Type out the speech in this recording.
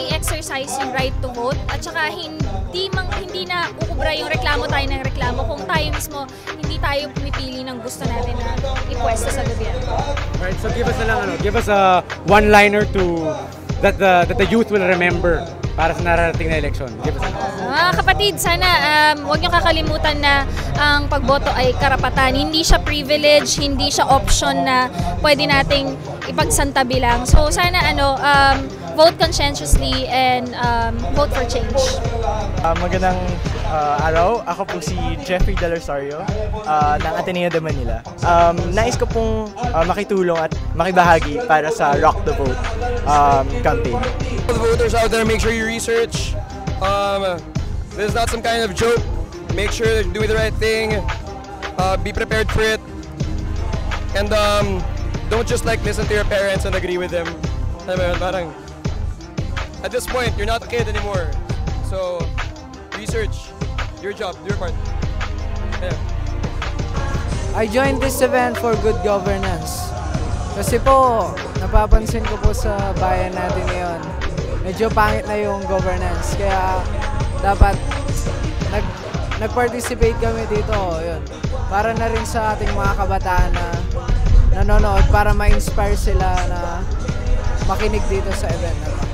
i-exercise yung right to vote at saka hindi na ukubra yung reklamo tayo ng reklamo kung tayo mismo hindi tayo pumipili ng gusto natin na ipwesto sa gobyerno. Right, so give us a one-liner to that the youth will remember para sa nararating na eleksyon. Give us Mga kapatid, sana huwag niyo kakalimutan na ang pagboto ay karapatan. Hindi siya privilege, hindi siya option na pwede nating ipagsantabi lang. So sana vote conscientiously and vote for change. Magandang araw. Ako po si Jeffrey Del Rosario ng Ateneo de Manila. Nais ko pong makitulong at makibahagi para sa Rock the Vote campaign. The voters out there, make sure you research. This is not some kind of joke. Make sure you're doing the right thing. Be prepared for it. And don't just listen to your parents and agree with them. Parang, at this point, you're not a kid anymore. So, research. Your job, do your part. Yeah. I joined this event for good governance. Kasi po, napapansin ko po sa bayan natin ngayon, medyo pangit na yung governance. Kaya dapat nag-participate kami dito. Yun. Para na rin sa ating mga kabataan na nanonood para ma-inspire sila na makinig dito sa event na to.